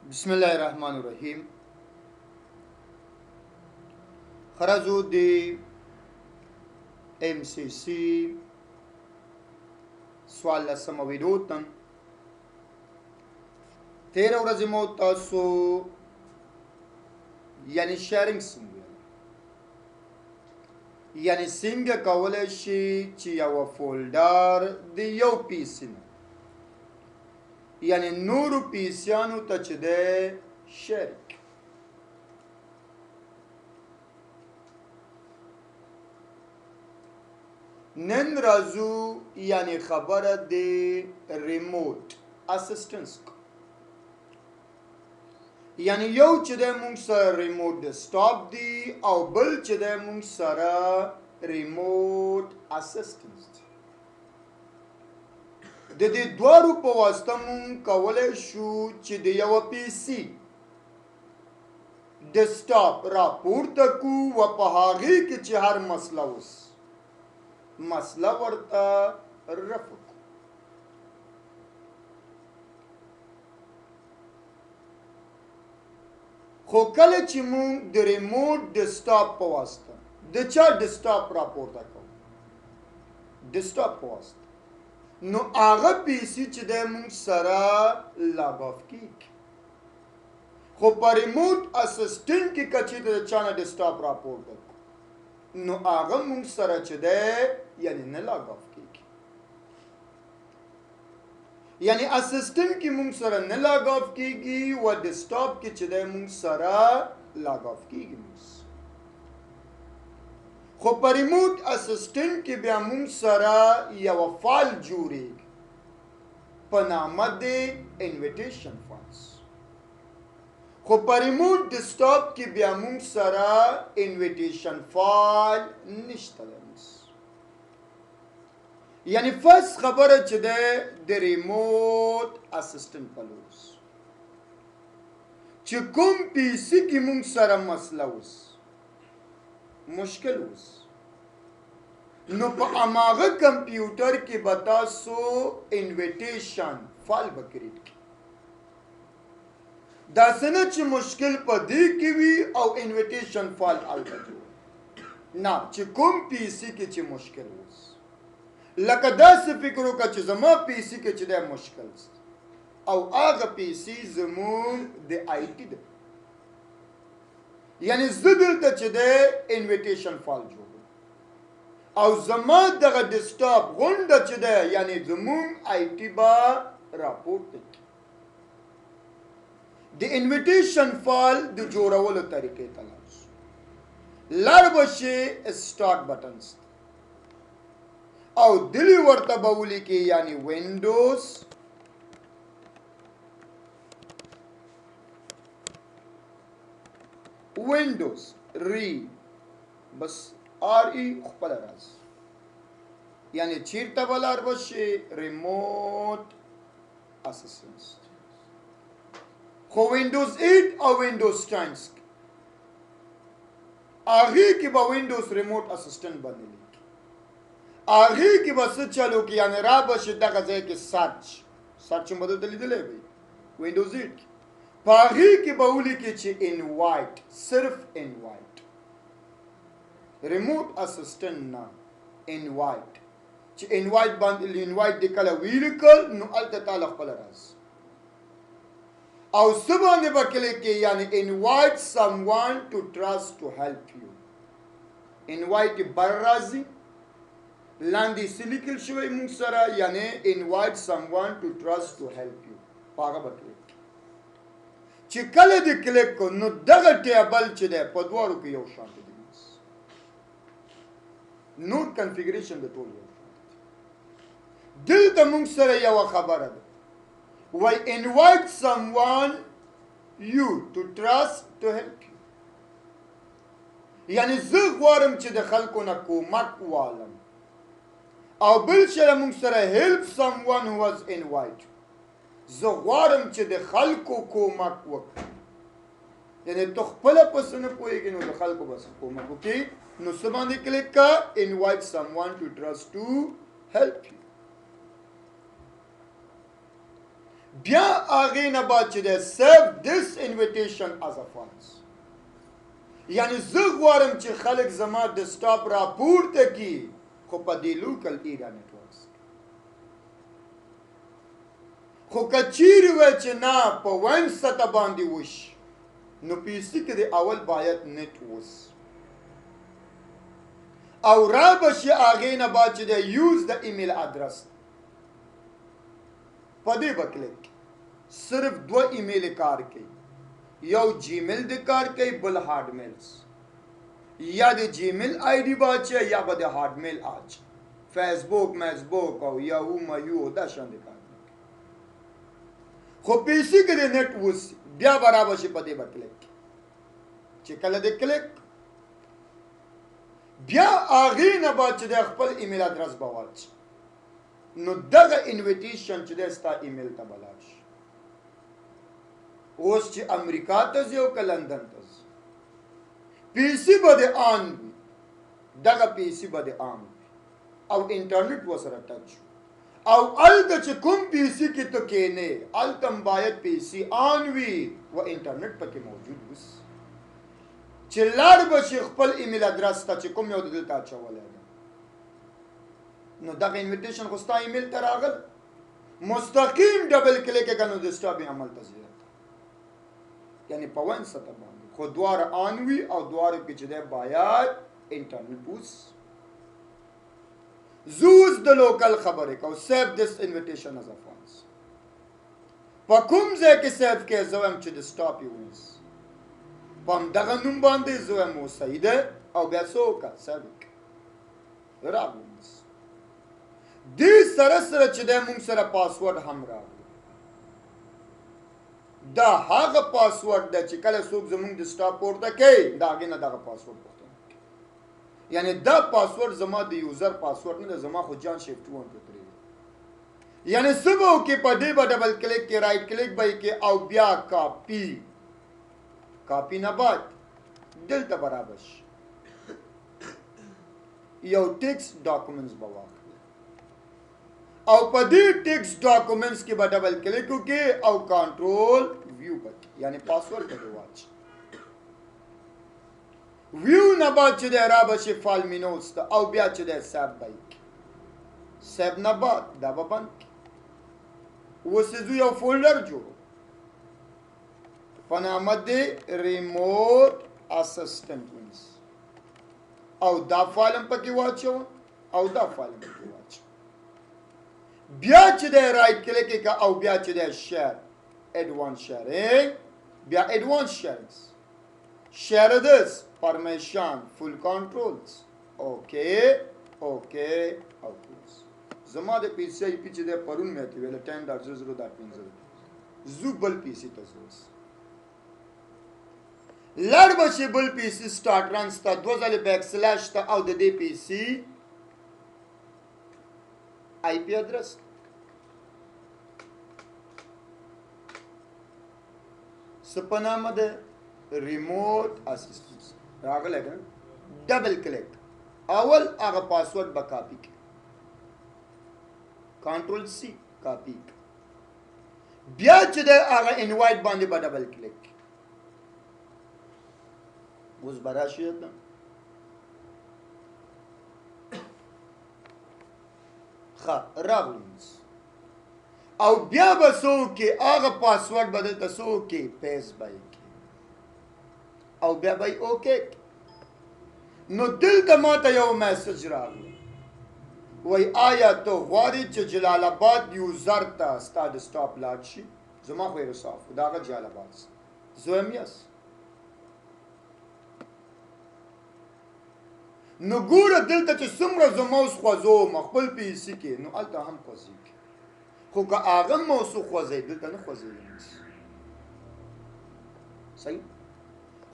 بسم الله الرحمن الرحیم. خرجو دی MCSE سوال لسمه ویډیو تن تیر ورځې مو تاسو یعنی شیرینګ څنګه یعنی څنګه کولای شي چې یو فولډر دی یو پیس نه یعنی نورو پیسیانو ته چې ده شریک نن راځو یعنی خبره دی ریموټ اسسټنس یعنی یو چې ده مونږ سره ریموټ ډیسکټاپ دی او بل چې ده مونږ سره ریموټ اسسټنس دی. د دې دوارو په واسطه مونږ کولی شو چې د یوه پیسي ډیسکټاپ راپورته کړو و په هغې کې چې هر مسله ورته رفع کړو. خو کله چې مونږ د ریموټ ډیسکټاپ په واسطه د چا ډیسکټاپ راپورته کوو ډیسکټاپ په واسطه نو هغه پیسي چې د مونږ سره لاګ آف کیږي. خو په ریموټ اسسټنټ کې که چېرته د چا نه ډیسکټاپ راپورته کړو نو هغه مونږ سره چې دی یعنی نه لاګ آف کیږي. یعنی اسسټنټ کې مونږ سره نه لاګ آف کیږي و ډیسکټاپ کې چې دی مونږ سره لاګ آف کیږي. خو په ریموټ اسسټنټ کې بیا مونږ سره یو فایل جوړیږي په نامه دی انویټیشن فایلز. خو په ریموټ ډیسکټاپ کې بیا مونږ سره انویټیشن فایل نشته دی. یعنی فرست خبره چې ده د ریموټ اسسټنټ په لور چې کوم پیسي کې مونږ سره مسله اوس مشکل اوس نو په هماغه کمپیوټر کې به تاسو انویټیشن فایل به کریټ کړئ. داسې نه چې مشکل په دې کې وي او انویټیشن فایل هلته جوړ نه چې کوم پیسي کې چې مشکل اوس لکه داسې فکر وکړه چې زما پیسي کې چې دی مشکل او هغه پیسي زمونږ د آی ټي ده یعنی زه دلته چې دی انویټیشن فایل جوړوم او زما دغه ډیسکټاپ غونډه چې ده یعنی زمونږ آی ټي به راپورته کړي. د انویټیشن فایل د جوړولو طریقې ته لار به شي سټارټ بټنز او دلی ورته به ولیکي یعنی وینډوز ری بس آر ای خپل راز یعنی چیرته به لار به شي ریموټ اسسټنس. خو وینډوز 8 او وینډوز 10 هغې کې به وینډوز ریموټ اسسټنټ باندې لیکي هغې کې به څه چلو کې یعنی را به شي دغه ځای کې سرچ مو دلته لیدلی وي وینډوز 8 کې په هغې کې به ولیکي چې انوایټ صرف انوایټ ریموټ اسسټنټ نه انوایټ چې انوایټ باندې انوایټ دې کله ولیکل نو هلته تاله خپله راځي او څه باندې به کلیک کې یعنی انوایټ سم وان ټو ټرسټ ټو هیلپ یو انوایټ بر راځي لاندې څه لیکل شوی موږ سره یعنی انوایټ سم وان ټو ټرسټ ټو هیلپ یو په هغه به کلیک چې کله دې کلیک کو نو دغه ټیبل چې دی په دواړو کې یو شان دی نور کنفیګریشن د ټول یو دلته موږ سره یوه خبره ده وای invite someone you to trust to help you یعنی زه غواړم چې د خلکو نه کومک والم او بل شی موږ سره help someone who was invite زه غواړم چې د خلکو کومک وکړم یعنی ته خپله پسې نه پوهېږې نو د خلکو بس کومک وکړي نو څه باندې کلیک کا invite someone to trust to help you بیا هغې نه بعد چې دی serve this invitation as a funds یعنی زه غواړم چې خلک زما ډیسکټاپ راپورته کړي خو په دې لوکل ایریا نیټورکس خو که چیرې وی چې نه په وین سطح باندې وشي نو پی سي کې د اول باید نت وس او را بشي هغې نه بعد چې دی یوز د ایمیل ادرس په دې به کلیک صرف 2 ایمیل کار کوي یو جیمیل د کار کوي بل هارد میلز یا د جیمیل آی ډي باچه یا به د هارد میل آچ فیسبوک میسبوک او یاهو مایو دا شان د کار خو پی سي کې د نت وس بیا برابر شي په دې به کلیک چې کله د کلیک بیا هغې نه بعد چې د خپل ایمیل ادرس به واچي نو دغه انویټیشن چې دی ستا ایمیل ته به لاړ شي اوس چې امریکا ته ځي او که لندن ته ځي پی سي به د آن وي دغه پی سي به د آن وي او انټرنیټ ورسره ټچ او هلته چې کوم پی سي کې ته کښېنې هلته هم باید پی سي آن وي و انټرنیټ پکې موجود وس چې لاړ به شي خپل ایمیل ادرس ته چې کوم یو د دلته اچولی دی نو دغه انویټیشن خو ستا ایمیل ته راغل مستقیم ډبل کلیک یې کړه نو د سټاپ یې عمل ته ځي یعنی په وین سطح باندې خو دواړه آن وي او دواړو کې چې دی باید انټرنیټ وس زوز د لوکل خبرې کو سیف دس انویټیشن از ا فانس په کوم ځای کې سیف کې زه وایم چې د سټاپ یې ونیس په همدغه نوم باندې زه وایم سعیده او بیا څه وکړه سیف یې راونیس دې سره سره چې دی موږ سره پاسورډ هم راغلی دا هغه پاسورډ ده چې کله څوک زموږ د سټاپ پورته کوي د هغې نه دغه پاسورډ پوښتنه کوي یعنی دا پاسورډ زما د یوزر پاسورډ نه ده زما خو جان شیف 203 یعنی څه به وکړي په دې به ډبل کلیک کې رایټ کلیک به یې کې او بیا کاپي نه بعد دلته برابر شي یو ټیکس ډاکومنټس به واخلي او په دې ټیکس ډاکومنټس کې به ډبل کلیک وکړي او کنټرول ویو پکې یعنی پاسورډ پکې واچي ویو نه بعد چې دی را به شي فایل مینوز ته او بیا چې دی سیب به یې سیب نه بعد دا به بند کړي اوس یې یو فولډر جوړو په نامه د ریموټ اسسټنټ ونیسي او دا فایل هم پکې واچو او دا فایل هم پکې واچو بیا چې دی رایټ کلیک یې او بیا چې دی شیر ایڈوانس شیرینګ بیا ایڈوانس شیرینګ شیر دس پرمیشن فل کنټرولز اوکې زما د پی سی پی چې دی پرون مې ته ویل 10.0.0.5 زو بل پی سی ته زوس لړ به شي بل پی سی سټارټ رنس ته 2 ځلې بیک سلیش ته او د دې پی سی آی پی ادرس سپنامه ده ریموټ اسسټنس راغله ده ډبل کلیک اول هغه پاسورډ به کاپی کړي کنټرول سی کاپی بیا چې ده هغه انوایټ باندې به ډبل کلیک اوس براشي ده راغلینس او بیا به څوکې هغه پاسورډ به دلته څوکې پیس به یې او بیا به یې اوکې نو دلته ماته یو میسج راغلی وای آیا ته غواړې چې جلال آباد یوزر ته ستا د سټاپ لاړ شي زما خو یې رساف د هغه جلال آباد زه وایم یس نو ګوره دلته چې څومره زما اوس خوځوم خپل پی سي کې نو هلته هم خوځېږي خو که هغه موضوع خوځوي دلته نه خوځېږي صحیح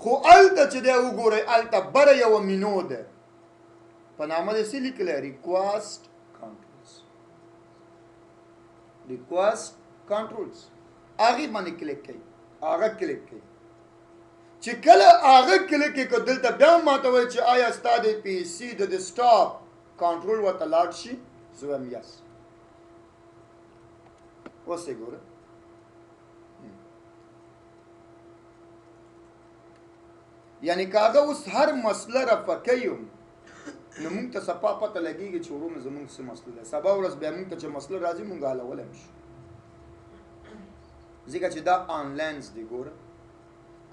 خو هلته چې دی وګورئ هلته بره یوه مینو ده په نامه د څه لیکلی ریکوست کنټرولز هغې باندې کلیک کوي هغه کلیک کوي چې کله هغه کلیک کې دلته بیا ماته وایي چې آیا ستا د پی سي د ډیسکټاپ کنټرول ورته لاړ شي زه وایم یس اوس یې ګوره یعنی کاغه اوس هر مسله رفع کوم نو موږ ته صفا پته لګېږي چې ورومه زموږ څه مسله ده سبا ورځ بیا موږ ته چې مسله راځي موږ حلولی هم شو ځکه چې دا آنلاین دی ګوره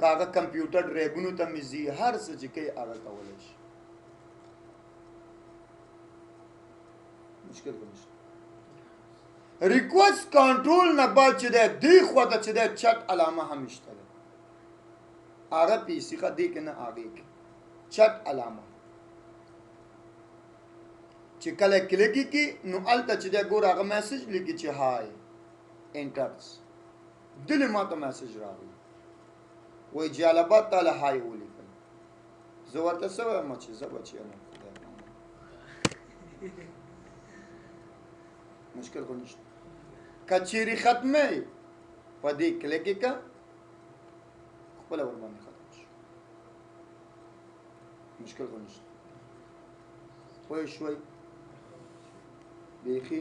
کاغه کمپیوټر ډرایبونو ته مې ځي هر څه چې کوي هغه کولی شي مشکل خو نشته ریکوست کنټرول نه بعد چې دی دې خوا ته چې دی چت علامه هم شته ده هغه پیسې ښه دی که نه هغې کې چت علامه چې کله کلیک کی نو هلته چې دی ګوره هغه میسج لیکي چې های انټرس دلې ما ته میسج راغلی وایي جلالاباد تاله های ولیکل زه ورته څه وایم چې زه بچی یم مشکل خو نشته که چیرې ختمه په دې کلیک که خپله ورباندې ختم شو مشکل خو نشته پوه شوئ بیخي